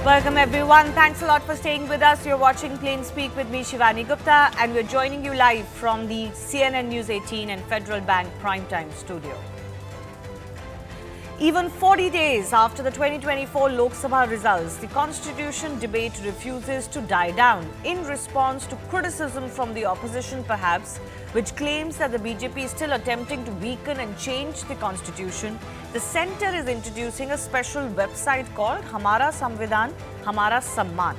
Welcome everyone. Thanks a lot for staying with us. You're watching Plain Speak with me, Shivani Gupta, and we're joining you live from the CNN News 18 and Federal Bank Primetime studio. Even 40 days after the 2024 Lok Sabha results, the constitution debate refuses to die down in response to criticism from the opposition perhaps, which claims that the BJP is still attempting to weaken and change the constitution. The centre is introducing a special website called Hamara Samvidhan, Hamara Samman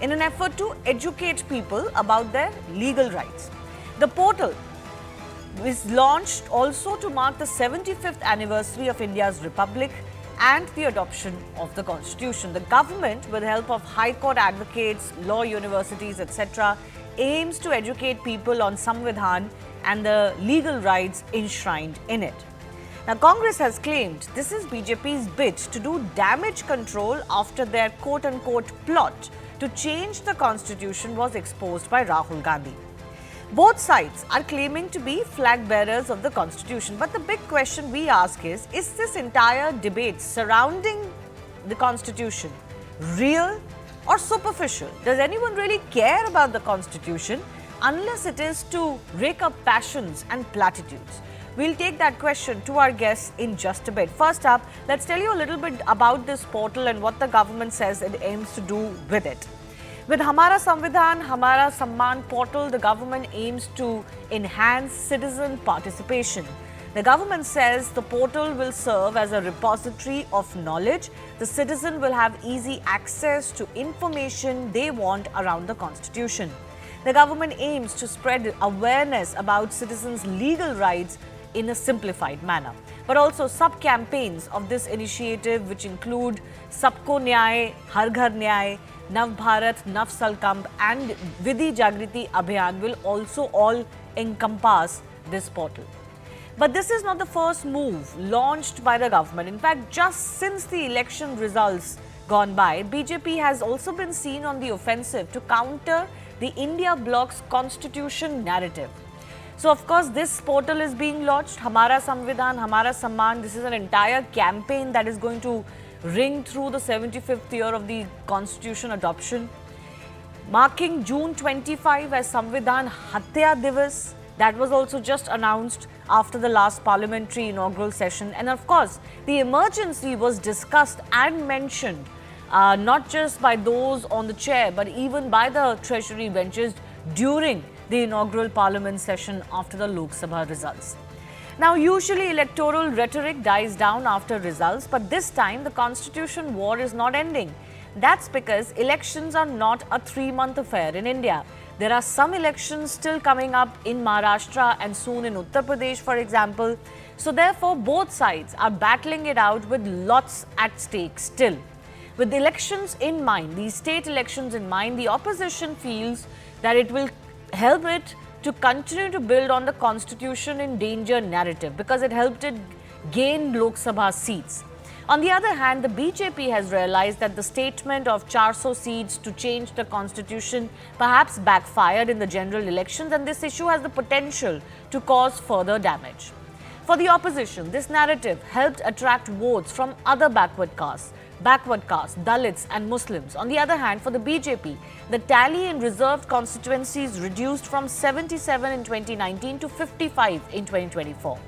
in an effort to educate people about their legal rights. The portal is launched also to mark the 75th anniversary of India's Republic and the adoption of the Constitution. The government, with the help of High Court advocates, law universities, etc., aims to educate people on Samvidhan and the legal rights enshrined in it. Now, Congress has claimed this is BJP's bid to do damage control after their quote-unquote plot to change the Constitution was exposed by Rahul Gandhi. Both sides are claiming to be flag bearers of the Constitution. But the big question we ask is this entire debate surrounding the Constitution real or superficial? Does anyone really care about the Constitution unless it is to rake up passions and platitudes? We'll take that question to our guests in just a bit. First up, let's tell you a little bit about this portal and what the government says it aims to do with it. With Hamara Samvidhan, Hamara Samman portal, the government aims to enhance citizen participation. The government says the portal will serve as a repository of knowledge. The citizen will have easy access to information they want around the Constitution. The government aims to spread awareness about citizens' legal rights in a simplified manner. But also sub-campaigns of this initiative, which include Sabko Nyay, Har Ghar Nyay, Nav Bharat, Nav Sankalp and Vidhi Jagriti Abhiyan will also all encompass this portal. But this is not the first move launched by the government. In fact, just since the election results gone by, BJP has also been seen on the offensive to counter the India Bloc's constitution narrative. So, of course, this portal is being launched, Hamara Samvidhan, Hamara Samman. This is an entire campaign that is going to ring through the 75th year of the Constitution adoption, marking June 25 as Samvidhan Hatya Divas. That was also just announced after the last parliamentary inaugural session. And of course, the emergency was discussed and mentioned not just by those on the chair, but even by the treasury benches during the inaugural parliament session after the Lok Sabha results. Now, usually electoral rhetoric dies down after results, but this time the constitution war is not ending. That's because elections are not a 3-month affair in India. There are some elections still coming up in Maharashtra and soon in Uttar Pradesh, for example. So therefore, both sides are battling it out with lots at stake still. With the elections in mind, these state elections in mind, the opposition feels that it will help it to continue to build on the Constitution in danger narrative because it helped it gain Lok Sabha seats. On the other hand, the BJP has realized that the statement of 400 seats to change the Constitution perhaps backfired in the general elections, and this issue has the potential to cause further damage. For the opposition, this narrative helped attract votes from other backward castes, Dalits and Muslims. On the other hand, for the BJP, the tally in reserved constituencies reduced from 77 in 2019 to 55 in 2024.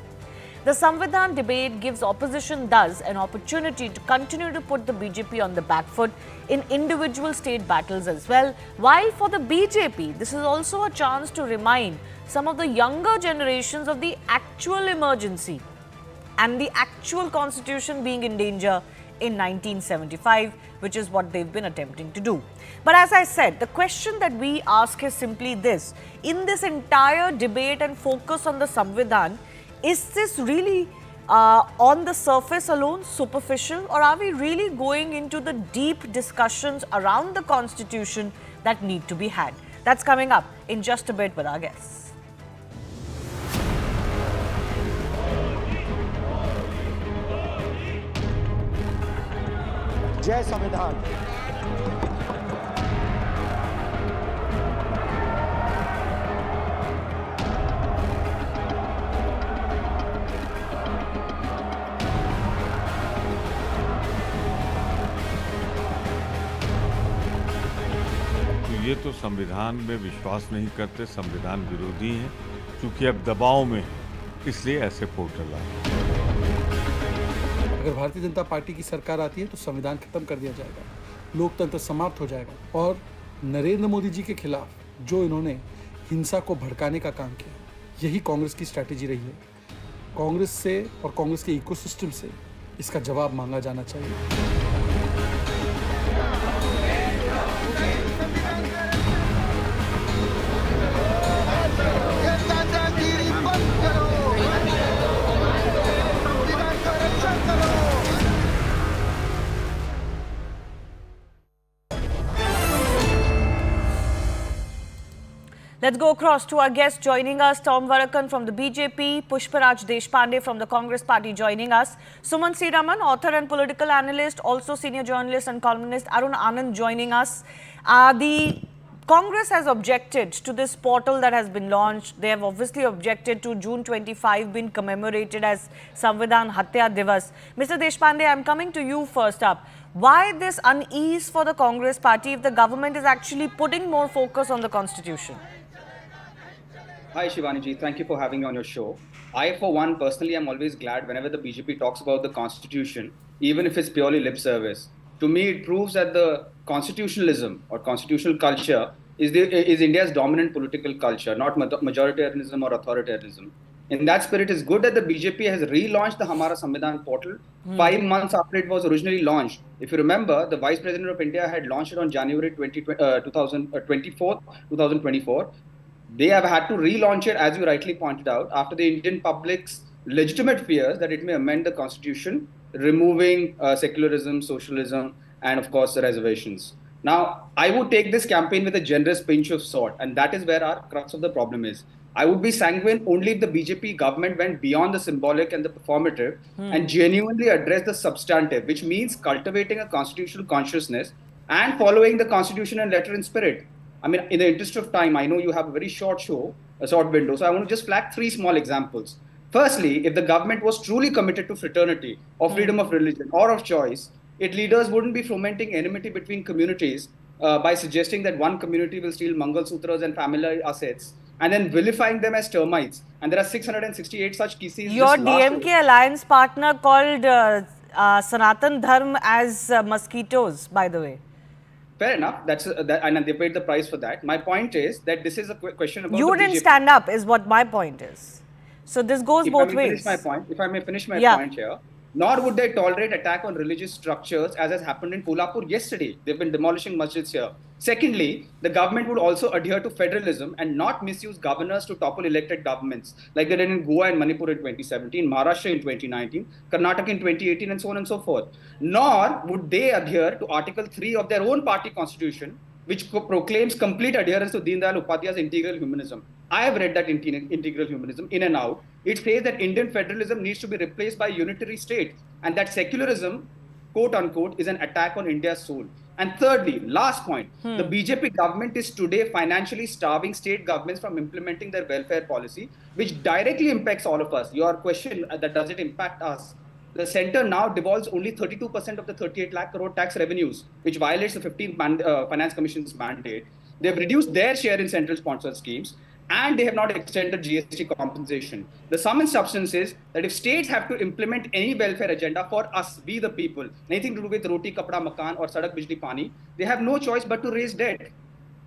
The Samvidhan debate gives opposition thus an opportunity to continue to put the BJP on the back foot in individual state battles as well, while for the BJP, this is also a chance to remind some of the younger generations of the actual emergency and the actual constitution being in danger in 1975, which is what they've been attempting to do. But as I said, the question that we ask is simply this. In this entire debate and focus on the Samvidhan, is this really on the surface alone, superficial, or are we really going into the deep discussions around the Constitution that need to be had? That's coming up in just a bit with our guests. जय संविधान। ये तो संविधान में विश्वास नहीं करते, संविधान विरोधी हैं, क्योंकि अब दबाव में इसलिए ऐसे पोर्टल आए। अगर भारतीय जनता पार्टी की सरकार आती है तो संविधान खत्म कर दिया जाएगा, लोकतंत्र समाप्त हो जाएगा और नरेंद्र मोदी जी के खिलाफ जो इन्होंने हिंसा को भड़काने का काम किया, यही कांग्रेस की स्ट्रैटेजी रही है। कांग्रेस से और कांग्रेस के इकोसिस्टम से इसका जवाब मांगा जाना चाहिए। Let's go across to our guest joining us, Tom Varakan from the BJP, Pushparaj Deshpande from the Congress Party joining us, Suman Siraman, author and political analyst, also senior journalist and columnist, Arun Anand joining us. The Congress has objected to this portal that has been launched. They have obviously objected to June 25 being commemorated as Samvidhan Hatya Divas. Mr. Deshpande, I'm coming to you first up. Why this unease for the Congress Party if the government is actually putting more focus on the Constitution? Hi Shivani ji, thank you for having me on your show. I, for one, personally am always glad whenever the BJP talks about the Constitution, even if it's purely lip service. To me, it proves that the constitutionalism or constitutional culture is India's dominant political culture, not majoritarianism or authoritarianism. In that spirit, it's good that the BJP has relaunched the Hamara Samvidhan portal 5 months after it was originally launched. If you remember, the Vice President of India had launched it on January 2024. They have had to relaunch it, as you rightly pointed out, after the Indian public's legitimate fears that it may amend the constitution, removing secularism, socialism, and of course, the reservations. Now, I would take this campaign with a generous pinch of salt, and that is where our crux of the problem is. I would be sanguine only if the BJP government went beyond the symbolic and the performative and genuinely addressed the substantive, which means cultivating a constitutional consciousness and following the constitution and letter and spirit. I mean, in the interest of time, I know you have a very short window, so I want to just flag 3 small examples. Firstly, if the government was truly committed to fraternity or freedom of religion or of choice, its leaders wouldn't be fomenting enmity between communities by suggesting that one community will steal Mangal Sutras and family assets and then vilifying them as termites. And there are 668 such cases. Your DMK alliance partner called Sanatan Dharm as mosquitoes, by the way. Fair enough. And they paid the price for that. My point is that this is a question about you didn't stand up, is what my point is. So this goes both ways. If I may finish my point here, nor would they tolerate attack on religious structures as has happened in Kolhapur yesterday. They've been demolishing masjids here. Secondly, the government would also adhere to federalism and not misuse governors to topple elected governments like they did in Goa and Manipur in 2017, Maharashtra in 2019, Karnataka in 2018, and so on and so forth. Nor would they adhere to Article 3 of their own party constitution, which proclaims complete adherence to Deen Dayal Upadhyay's integral humanism. I have read that integral humanism in and out. It says that Indian federalism needs to be replaced by a unitary state and that secularism, quote unquote, is an attack on India's soul. And thirdly, last point, the BJP government is today financially starving state governments from implementing their welfare policy, which directly impacts all of us. Your question that does it impact us? The centre now devolves only 32% of the 38 lakh crore tax revenues, which violates the 15th Finance Commission's mandate. They've reduced their share in central sponsored schemes, and they have not extended GST compensation. The sum and substance is that if states have to implement any welfare agenda for us, we the people, anything to do with roti, kapda, makan, or sadak, bijli, pani, they have no choice but to raise debt.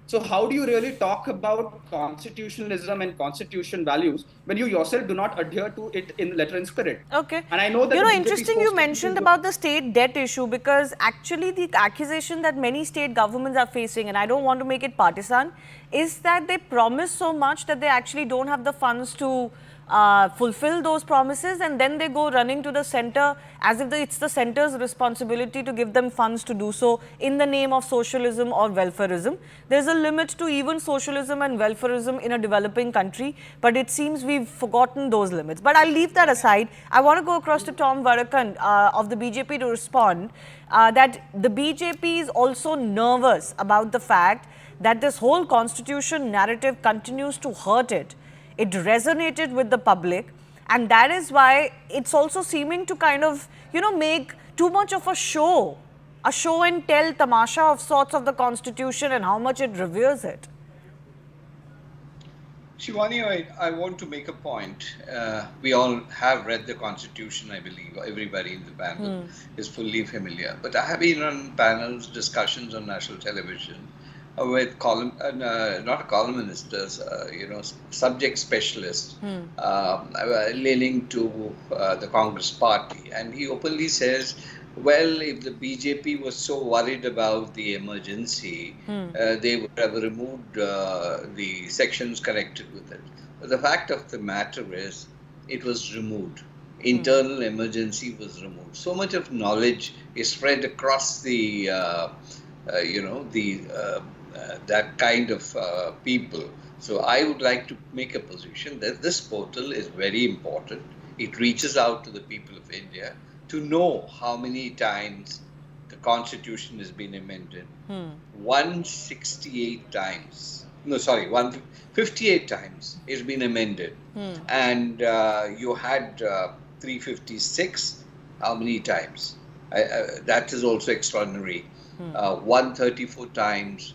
So how do you really talk about constitutionalism and constitution values when you yourself do not adhere to it in letter and spirit? Okay. And I know that interesting you mentioned about the state debt issue, because actually the accusation that many state governments are facing, and I don't want to make it partisan, is that they promise so much that they actually don't have the funds to fulfill those promises, and then they go running to the centre as if it's the centre's responsibility to give them funds to do so in the name of socialism or welfareism. There's a limit to even socialism and welfareism in a developing country, but it seems we've forgotten those limits. But I'll leave that aside. I want to go across to Tom Varakan of the BJP to respond that the BJP is also nervous about the fact that this whole constitution narrative continues to hurt it. It resonated with the public, and that is why it's also seeming to kind of, make too much of a show a show and tell tamasha of sorts of the constitution and how much it reveres it? Shivani, I want to make a point. We all have read the Constitution, I believe. Everybody in the panel is fully familiar. But I have been on panels, discussions on national television with not columnists, subject specialists leaning to the Congress party. And he openly says, well, if the BJP was so worried about the emergency, they would have removed the sections connected with it. But the fact of the matter is, it was removed. Internal emergency was removed. So much of knowledge is spread across the, that kind of people. So I would like to make a position that this portal is very important. It reaches out to the people of India to know how many times the Constitution has been amended. 168 times. No, sorry, 158 times it's been amended. And you had 356. How many times? That is also extraordinary. 134 times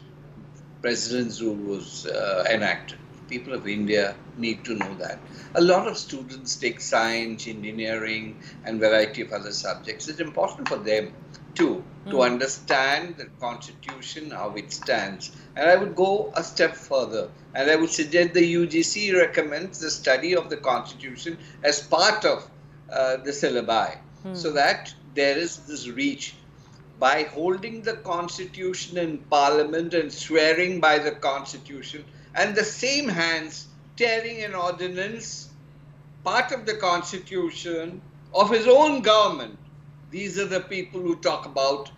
President's rule was enacted. People of India need to know that. A lot of students take science, engineering, and variety of other subjects. It's important for them too to understand the Constitution, how it stands. And I would go a step further, and I would suggest the UGC recommends the study of the Constitution as part of the syllabi, so that there is this reach. By holding the Constitution in Parliament and swearing by the Constitution, and the same hands tearing an ordinance, part of the Constitution, of his own government. These are the people who talk about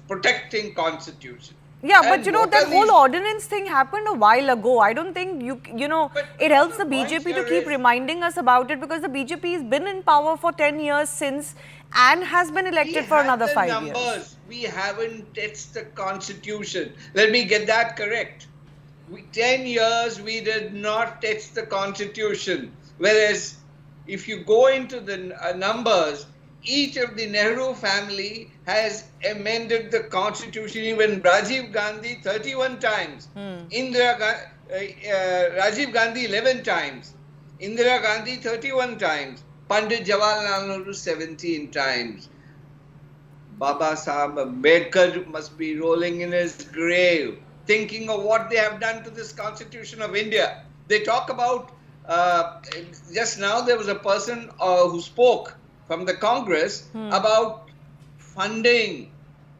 protecting Constitution. Yeah, but that whole ordinance thing happened a while ago. I don't think it helps the BJP to keep reminding us about it, because the BJP has been in power for 10 years since and has been elected for another 5 years. We haven't touched the Constitution. Let me get that correct. 10 years we did not touch the Constitution. Whereas if you go into the numbers, each of the Nehru family has amended the Constitution. Even Rajiv Gandhi 31 times, Rajiv Gandhi 11 times, Indira Gandhi 31 times, Pandit Jawaharlal Nehru 17 times. Baba Sahib Ambedkar must be rolling in his grave, thinking of what they have done to this Constitution of India. They talk about, just now there was a person who spoke from the Congress about funding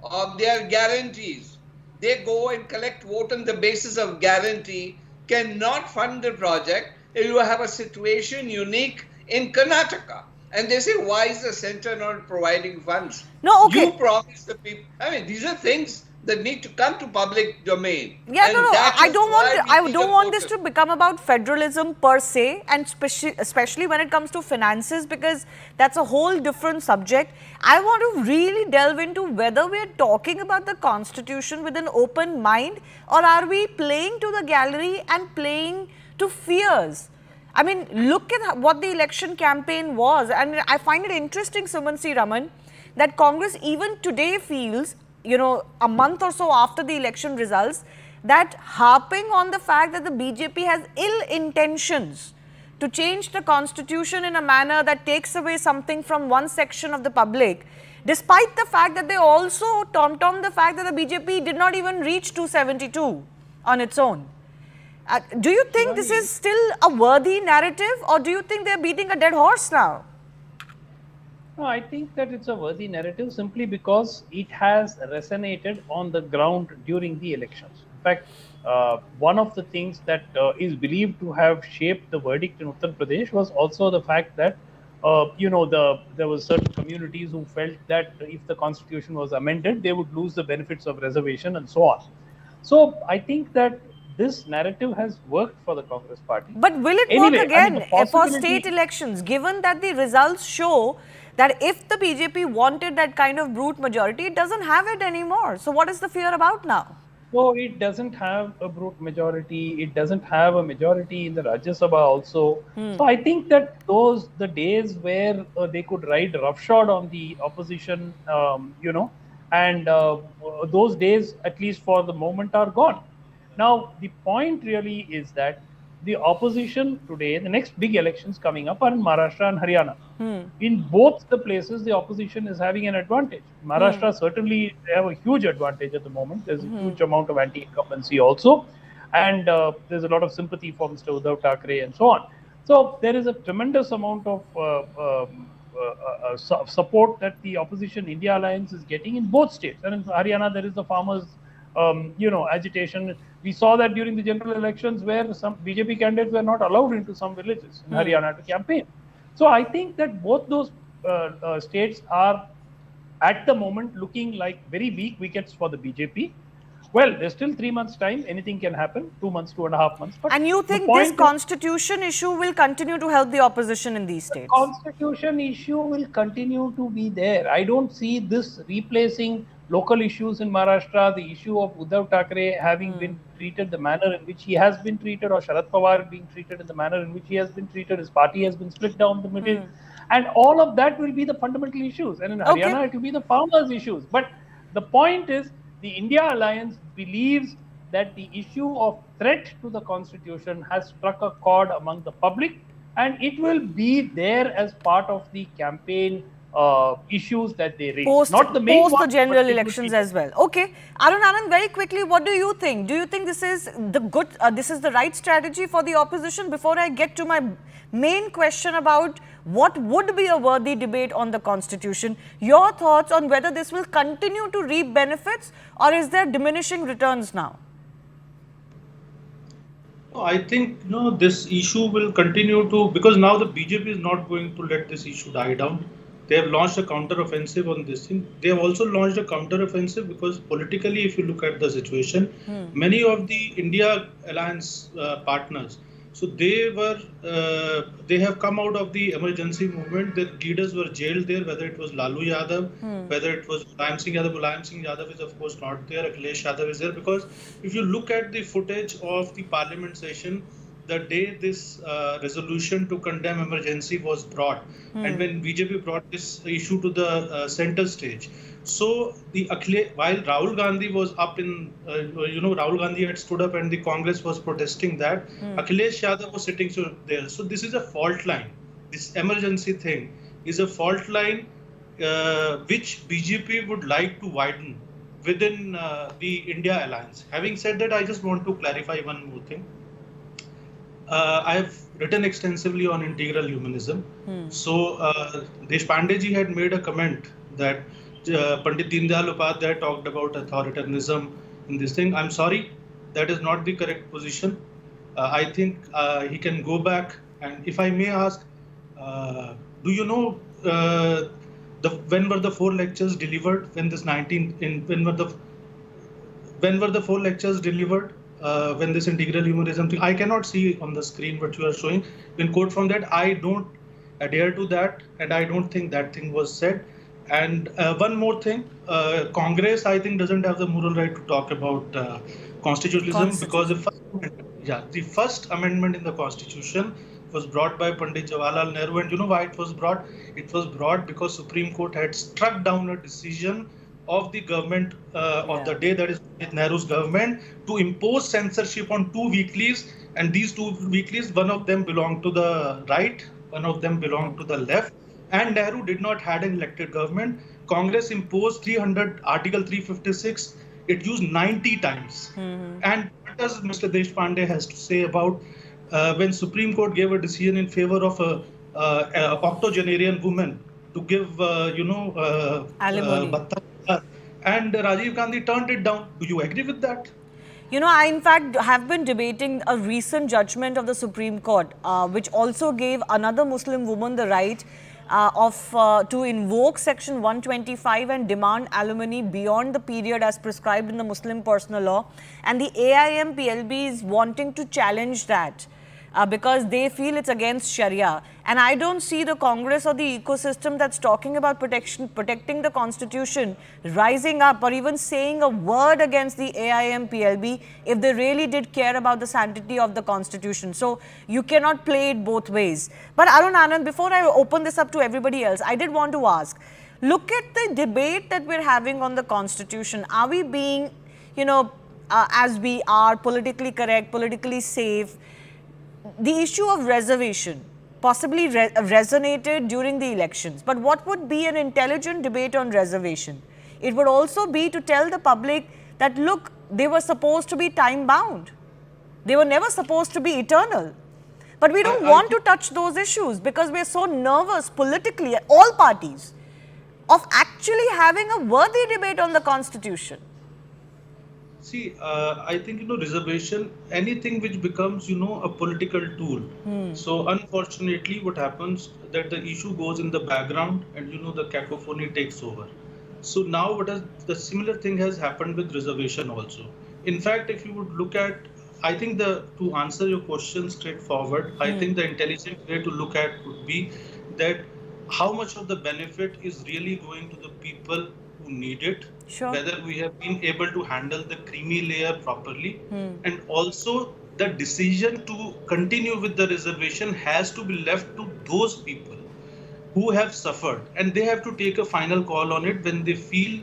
of their guarantees. They go and collect vote on the basis of guarantee, cannot fund the project. You have a situation unique in Karnataka. And they say, why is the center not providing funds? No, okay. You promise the people. I mean, these are things that need to come to public domain. Yeah, no. I don't want this to become about federalism per se, and especially when it comes to finances, because that's a whole different subject. I want to really delve into whether we're talking about the Constitution with an open mind, or are we playing to the gallery and playing to fears? I mean, look at what the election campaign was. And I find it interesting, Suman C. Raman, that Congress even today feels, a month or so after the election results, that harping on the fact that the BJP has ill intentions to change the Constitution in a manner that takes away something from one section of the public, despite the fact that they also tom-tom the fact that the BJP did not even reach 272 on its own. Do you think this is still a worthy narrative, or do you think they're beating a dead horse now? No, I think that it's a worthy narrative simply because it has resonated on the ground during the elections. In fact, one of the things that is believed to have shaped the verdict in Uttar Pradesh was also the fact that, there were certain communities who felt that if the constitution was amended, they would lose the benefits of reservation and so on. So I think that this narrative has worked for the Congress party. But will it work again for state elections, given that the results show that if the BJP wanted that kind of brute majority, it doesn't have it anymore? So what is the fear about now? So it doesn't have a brute majority. It doesn't have a majority in the Rajya Sabha also. So I think that the days where they could ride roughshod on the opposition, and those days, at least for the moment, are gone. Now, the point really is that the opposition today, the next big elections coming up are in Maharashtra and Haryana. In both the places, the opposition is having an advantage. Maharashtra certainly they have a huge advantage at the moment. There's a huge amount of anti-incumbency also, and there's a lot of sympathy for Mr. Uddhav Thackeray and so on. So there is a tremendous amount of support that the opposition India Alliance is getting in both states. And in Haryana, there is the farmers, agitation. We saw that during the general elections where some BJP candidates were not allowed into some villages in Haryana to campaign. So I think that both those states are at the moment looking like very weak wickets for the BJP. Well, there's still 3 months' time. Anything can happen. 2 months, 2.5 months. But and you think this constitution issue will continue to help the opposition in these states? The constitution issue will continue to be there. I don't see this replacing local issues in Maharashtra, the issue of Uddhav Thackeray having been treated the manner in which he has been treated, or Sharad Pawar being treated in the manner in which he has been treated. His party has been split down the middle. And all of that will be the fundamental issues. And in Haryana, it will be the farmers' issues. But the point is, the India Alliance believes that the issue of threat to the constitution has struck a chord among the public, and it will be there as part of the campaign issues that they raise. Not the main post the general elections as well. Okay, Arun Anand, very quickly, what do you think? Do you think this is the right strategy for the opposition? Before I get to my main question about what would be a worthy debate on the constitution, your thoughts on whether this will continue to reap benefits, or is there diminishing returns now? I think this issue will continue to, because now the BJP is not going to let this issue die down. They have launched a counter-offensive on this thing. They have also launched a counter-offensive because politically, if you look at the situation, many of the India Alliance partners, so they have come out of the emergency movement. Their leaders were jailed there, whether it was Lalu Yadav, whether it was Mulayam Singh Yadav. Mulayam Singh Yadav is of course not there. Akhilesh Yadav is there, because if you look at the footage of the parliament session, the day this resolution to condemn emergency was brought, and when BJP brought this issue to the center stage, so while Rahul Gandhi was up in, Rahul Gandhi had stood up and the Congress was protesting that, Akhilesh Yadav was sitting there. So this is a fault line. This emergency thing is a fault line which BJP would like to widen within the India Alliance. Having said that, I just want to clarify one more thing. I have written extensively on integral humanism. So Deshpande ji had made a comment that Pandit Deendayal Upadhyay talked about authoritarianism in this thing. I'm sorry, that is not the correct position. I think he can go back, and if I may ask, do you know when were the 4 lectures delivered? When were the 4 lectures delivered? When this integral humanism thing, I cannot see on the screen what you are showing. In quote from that, I don't adhere to that, and I don't think that thing was said. And one more thing, Congress, I think, doesn't have the moral right to talk about constitutionalism, because the first amendment in the constitution was brought by Pandit Jawaharlal Nehru, and you know why it was brought? It was brought because Supreme Court had struck down a decision of the government of the day, that is Nehru's government, to impose censorship on 2 weeklies, and these 2 weeklies, one of them belonged to the right, one of them belonged to the left, and Nehru did not had an elected government. Congress imposed Article 356, it used 90 times. And what does Mr. Deshpande has to say about when Supreme Court gave a decision in favor of a octogenarian woman to give, alimony. And Rajiv Gandhi turned it down. Do you agree with that? I in fact have been debating a recent judgment of the Supreme Court, which also gave another Muslim woman the right to invoke Section 125 and demand alimony beyond the period as prescribed in the Muslim personal law. And the AIM PLB is wanting to challenge that because they feel it's against Sharia. And I don't see the Congress or the ecosystem that's talking about protecting the constitution rising up or even saying a word against the AIM PLB if they really did care about the sanctity of the constitution. So you cannot play it both ways. But Arun Anand, before I open this up to everybody else, I did want to ask, Look at the debate that we're having on the constitution. Are we being, as we are, politically correct, politically safe? The issue of reservation possibly resonated during the elections. But what would be an intelligent debate on reservation? It would also be to tell the public that, look, they were supposed to be time bound. They were never supposed to be eternal. But we don't want to touch those issues because we're so nervous politically, all parties, of actually having a worthy debate on the constitution. See, I think, reservation, anything which becomes, a political tool. So unfortunately, what happens that the issue goes in the background and, the cacophony takes over. So now the similar thing has happened with reservation also. In fact, if you would look at, I think to answer your question straightforward, I think the intelligent way to look at would be that how much of the benefit is really going to the people who need it, Sure. whether we have been able to handle the creamy layer properly, and also the decision to continue with the reservation has to be left to those people who have suffered, and they have to take a final call on it when they feel,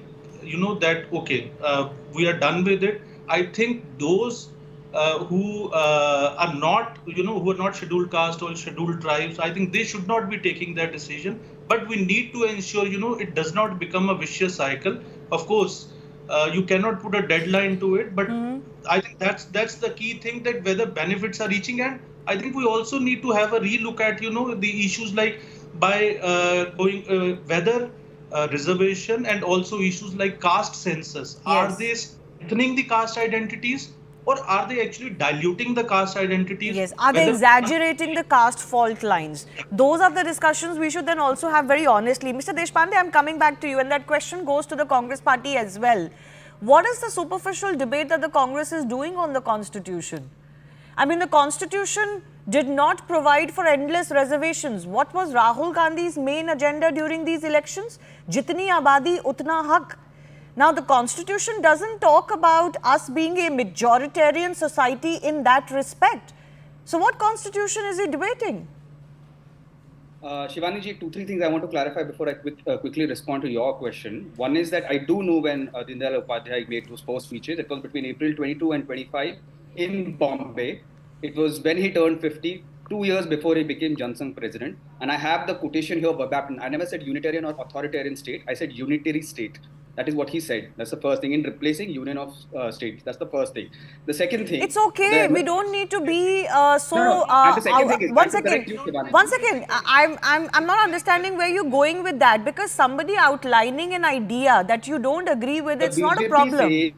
that, okay, we are done with it. I think those who are not, who are not scheduled caste or scheduled tribes, I think they should not be taking that decision. But we need to ensure, it does not become a vicious cycle. Of course, you cannot put a deadline to it, but I think that's the key thing, that whether benefits are reaching, and I think we also need to have a relook at, the issues like by going whether reservation and also issues like caste census. Yes. Are they strengthening the caste identities? Or are they actually diluting the caste identities? Yes. Are they exaggerating the caste fault lines? Those are the discussions we should then also have very honestly. Mr. Deshpande, I'm coming back to you, and that question goes to the Congress party as well. What is the superficial debate that the Congress is doing on the constitution? I mean, the constitution did not provide for endless reservations. What was Rahul Gandhi's main agenda during these elections? Jitni abadi utna haq. Now, the constitution doesn't talk about us being a majoritarian society in that respect. So, what constitution is he debating? Shivani ji, 2-3 things I want to clarify before I quickly respond to your question. One is that I do know when Dindayal Upadhyay made those post speeches, it was between April 22 and 25 in Bombay. It was when he turned 50, 2 years before he became Jansangh president. And I have the quotation here verbatim. I never said unitarian or authoritarian state. I said unitary state. That is what he said. That's the first thing, in replacing union of states. That's the first thing. The second thing. It's okay. We don't need to be so. And the second thing is, one second. I'm not understanding where you're going with that, because somebody outlining an idea that you don't agree with, it's not a problem.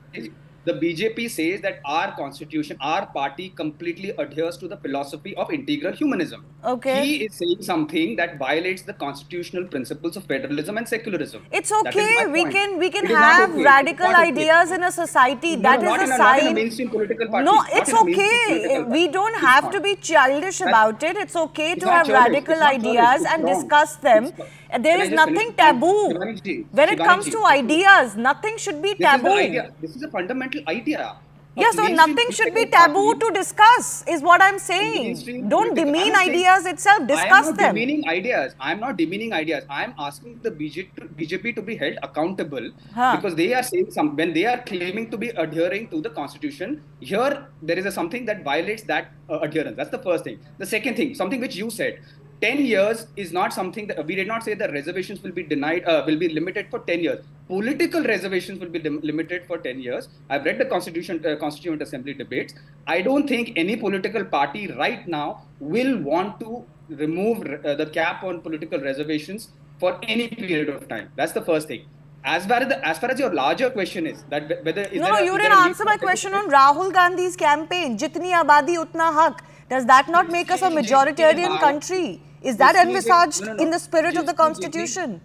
The BJP says that our constitution, our party completely adheres to the philosophy of integral humanism. Okay. He is saying something that violates the constitutional principles of federalism and secularism. It's okay. We can It is have not okay. radical It is not ideas in a society. No, that not is in a not in sign. a mainstream political party. No, Not it's in a mainstream okay. political We party. don't It's have not. to be childish about it. It's okay It's to not have childish. radical It's not childish. ideas It's and wrong. discuss them. There is Can I just nothing finish? taboo. Shivani ji, When it Shivani comes ji, to ideas, nothing should be This is the taboo. idea. This is a fundamental idea. Yeah, so nothing should be taboo to discuss, is what I'm saying. Don't demean ideas itself, discuss them. I am not demeaning ideas. I am asking the BJP to be held accountable Huh. because they are saying when they are claiming to be adhering to the constitution. Here, there is something that violates that adherence. That's the first thing. The second thing, something which you said. 10 years is not something that we did not say that reservations will be denied, will be limited for 10 years. Political reservations will be limited for 10 years. I've read the Constituent Assembly debates. I don't think any political party right now will want to remove the cap on political reservations for any period of time. That's the first thing. As far as your larger question is that whether No, you didn't answer my question on Rahul Gandhi's campaign. Jitni abadi utna hak. Does that not make us a majoritarian country? Is that envisaged in the spirit of the constitution?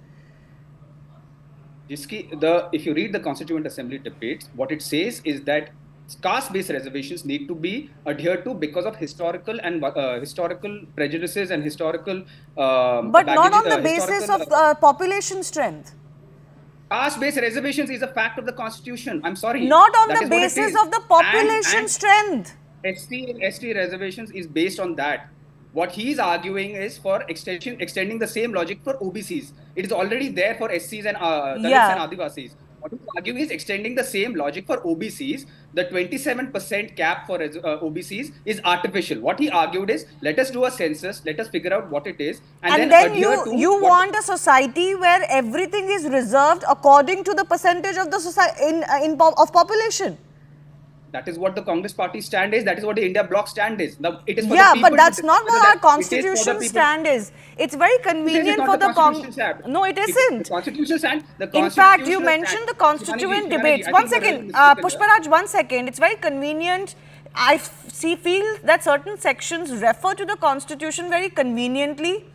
If you read the Constituent Assembly debates, what it says is that caste-based reservations need to be adhered to because of historical prejudices and historical. But not on the basis of population strength. Caste-based reservations is a fact of the constitution. I'm sorry. Not on That the is what it basis is. of the population And strength. SC and ST reservations is based on that. What he is arguing is for extending the same logic for OBCs. It is already there for SCs and Dalits and Adivasis. What he's arguing is extending the same logic for OBCs. The 27% cap for OBCs is artificial. What he argued is, let us do a census, let us figure out what it is, and then you want a society where everything is reserved according to the percentage of the society of population. That is what the Congress party stand is. That is what the India Bloc stand is. Now, it is for yeah, the people but that's to not what our constitution people. stand is. It's very convenient for the No, it isn't. The constitution stand. In fact, you mentioned the constituent debates. One second, Pushparaj, 1 second. It's very convenient. I feel that certain sections refer to the constitution very conveniently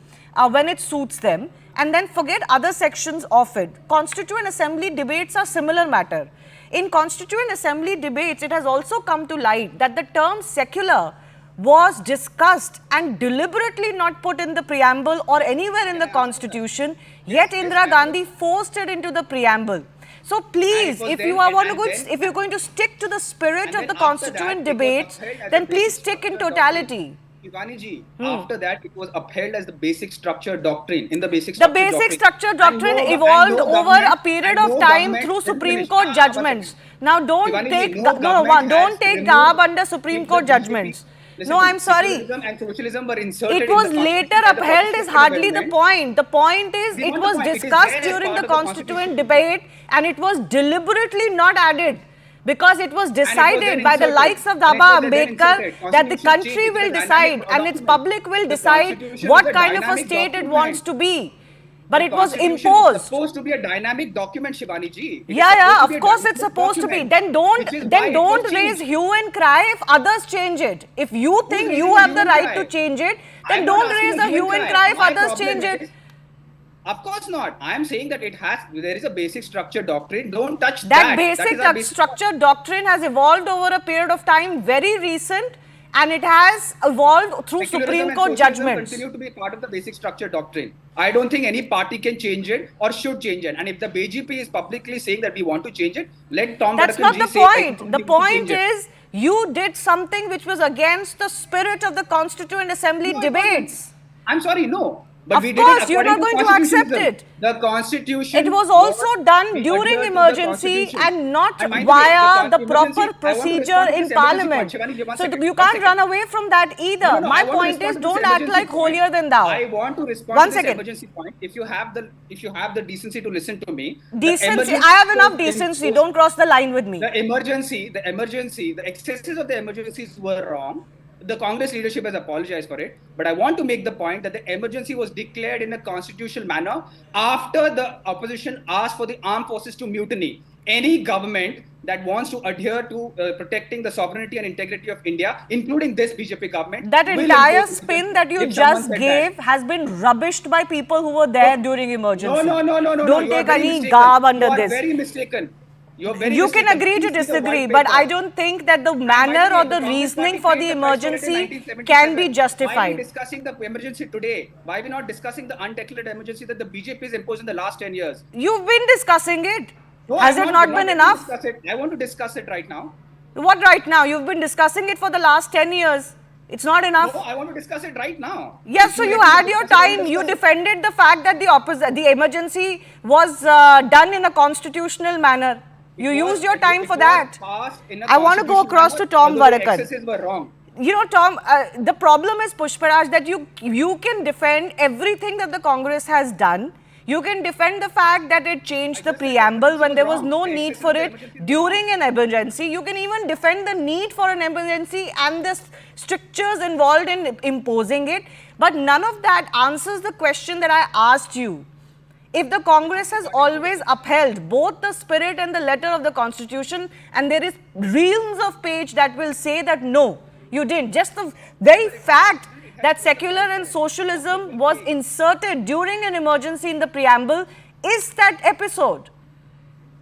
when it suits them, and then forget other sections of it. Constituent assembly debates are similar matter. In Constituent Assembly debates, it has also come to light that the term secular was discussed and deliberately not put in the preamble or anywhere in the Constitution, yet Indira Gandhi forced it into the preamble. So please, if you're going to stick to the spirit of the constituent debates, then please stick in totality. Shivani ji, after that, it was upheld as the basic structure doctrine. In the basic structure doctrine evolved over a period of time through Supreme Court judgments. Now, don't take Gab under Supreme Court judgments. No, I'm sorry. And socialism were inserted. It was later upheld is hardly the point. The point is it was discussed during the constituent debate and it was deliberately not added. Because it was decided by the likes of Baba Ambedkar that the country will decide and its public will decide what kind of a state it wants to be. But it was imposed. It's supposed to be a dynamic document, Shivani ji. Yeah, of course it's supposed to be. Then don't raise hue and cry if others change it. If you think you have the right to change it, then don't raise a hue and cry if others change it. Of course not. I am saying that there is a basic structure doctrine. Don't touch that. That basic structure doctrine has evolved over a period of time, very recent, and it has evolved through Supreme Court judgments. Continue to be part of the basic structure doctrine. I don't think any party can change it or should change it. And if the BJP is publicly saying that we want to change it, let Tom That's not the point. The point is you did something which was against the spirit of the Constituent Assembly debates. I'm sorry, no. But of course, you're not going to accept it. The Constitution. It was also done during emergency and not via the proper procedure in Parliament. So you can't run away from that either. My point is, don't act like holier than thou. I want to respond to this emergency point. If you have the decency to listen to me. Decency. I have enough decency. Don't cross the line with me. The excesses of the emergencies were wrong. The Congress leadership has apologized for it, but I want to make the point that the emergency was declared in a constitutional manner after the opposition asked for the armed forces to mutiny. Any government that wants to adhere to protecting the sovereignty and integrity of India, including this BJP government. That entire spin that you just gave has been rubbished by people who were there during emergency. No. Don't take any garb under this. You are very mistaken. You can agree to disagree, but I don't think that the manner or the reasoning for the emergency can be justified. Why are we discussing the emergency today? Why are we not discussing the undeclared emergency that the BJP has imposed in the last 10 years? You've been discussing it. No, Has it not been enough? I want to discuss it right now. What right now? You've been discussing it for the last 10 years. It's not enough. No, I want to discuss it right now. Yes, so you had your time. You defended the fact that the emergency was done in a constitutional manner. You used your time for that. I want to go across to Tom Varakan. Excesses were wrong. You know, Tom, the problem is, Pushparaj, that you can defend everything that the Congress has done. You can defend the fact that it changed the preamble when there was no need for it during an emergency. You can even defend the need for an emergency and the strictures involved in imposing it. But none of that answers the question that I asked you. If the Congress has always upheld both the spirit and the letter of the Constitution, and there is reams of page that will say that no, you didn't. Just the very fact that secular and socialism was inserted during an emergency in the preamble is that episode.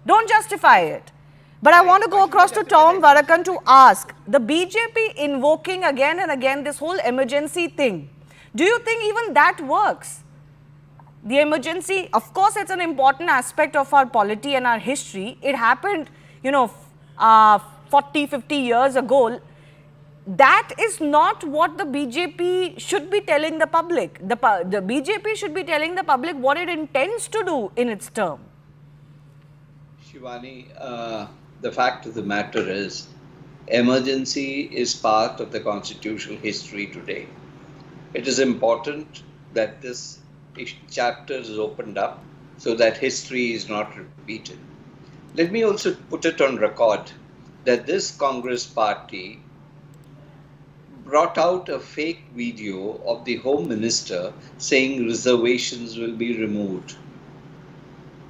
Don't justify it. But I want to go across to Tom Varakan to ask, the BJP invoking again and again this whole emergency thing, do you think even that works? The emergency, of course, it's an important aspect of our polity and our history. It happened, 40, 50 years ago. that is not what the BJP should be telling the public. The BJP should be telling the public what it intends to do in its term. Shivani, the fact of the matter is, emergency is part of the constitutional history today. It is important that this chapter is opened up so that history is not repeated. Let me also put it on record that this Congress party brought out a fake video of the Home Minister saying reservations will be removed.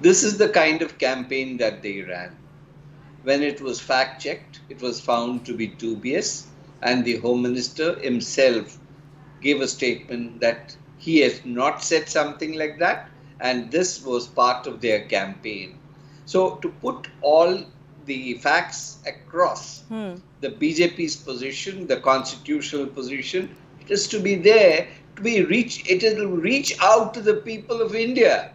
This is the kind of campaign that they ran. When it was fact-checked, it was found to be dubious, and the Home Minister himself gave a statement that he has not said something like that, and this was part of their campaign. So to put all the facts across, the BJP's position, the constitutional position, it is to be there, it will reach out to the people of India.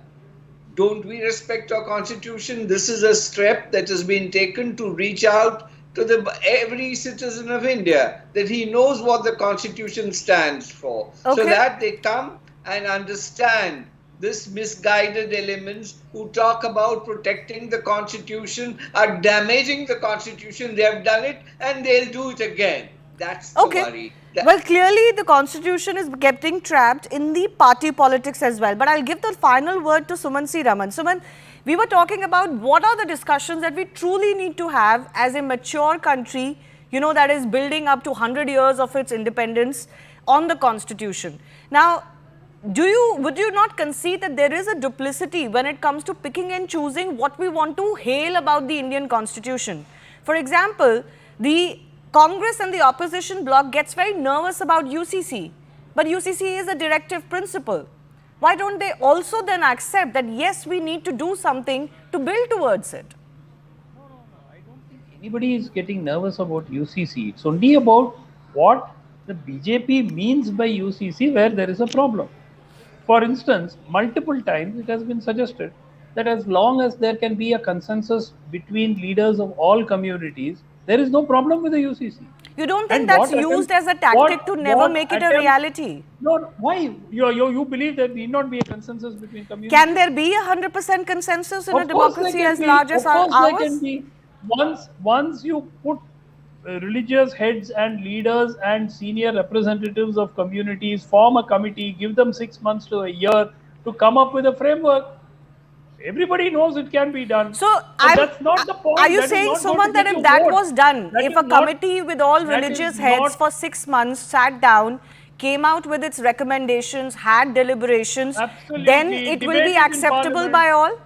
Don't we respect our constitution? This is a step that has been taken to reach out to every citizen of India, that he knows what the constitution stands for, so that they come and understand this misguided elements who talk about protecting the constitution are damaging the constitution. They have done it and they'll do it again. That's the worry. Well, clearly the constitution is getting trapped in the party politics as well. But I'll give the final word to Suman C. Raman. Suman, we were talking about what are the discussions that we truly need to have as a mature country, you know, that is building up to 100 years of its independence on the constitution. Now, would you not concede that there is a duplicity when it comes to picking and choosing what we want to hail about the Indian constitution? For example, the Congress and the opposition bloc gets very nervous about UCC, but UCC is a directive principle. Why don't they also then accept that yes, we need to do something to build towards it? No, I don't think anybody is getting nervous about UCC. It's only about what the BJP means by UCC where there is a problem. For instance, multiple times it has been suggested that as long as there can be a consensus between leaders of all communities, there is no problem with the UCC. You don't think that's used as a tactic to never make it a reality? No, why? You believe there need not be a consensus between communities? Can there be 100% consensus in a democracy as large as ours? Of course there can be. Once you put religious heads and leaders and senior representatives of communities, form a committee, give them 6 months to a year to come up with a framework, everybody knows it can be done. So that's not the point. Are you saying, Suman, that if that was done, if a committee with all religious heads for 6 months sat down, came out with its recommendations, had deliberations, then it will be acceptable by all?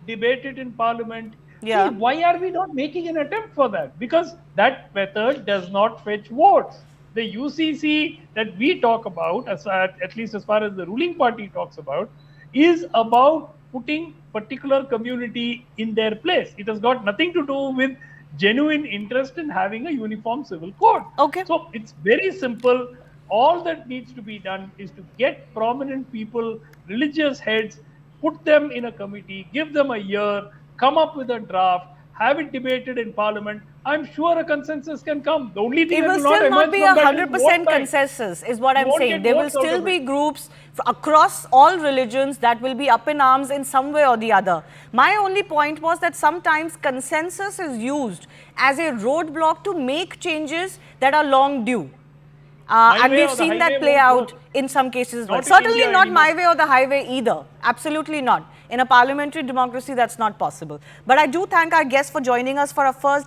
Debated in Parliament. Yeah. See, why are we not making an attempt for that? Because that method does not fetch votes. The UCC that we talk about, at least as far as the ruling party talks about, is about putting particular community in their place. It has got nothing to do with genuine interest in having a uniform civil code. Okay. So it's very simple. All that needs to be done is to get prominent people, religious heads, put them in a committee, give them a year, come up with a draft, have it debated in Parliament. I'm sure a consensus can come. The only thing it will still not be 100% consensus, is what I'm saying. There will still be groups across all religions that will be up in arms in some way or the other. My only point was that sometimes consensus is used as a roadblock to make changes that are long due. And we've seen that play out in some cases as well. Certainly not my way or the highway either. Absolutely not. In a parliamentary democracy, that's not possible. But I do thank our guests for joining us for our first debate.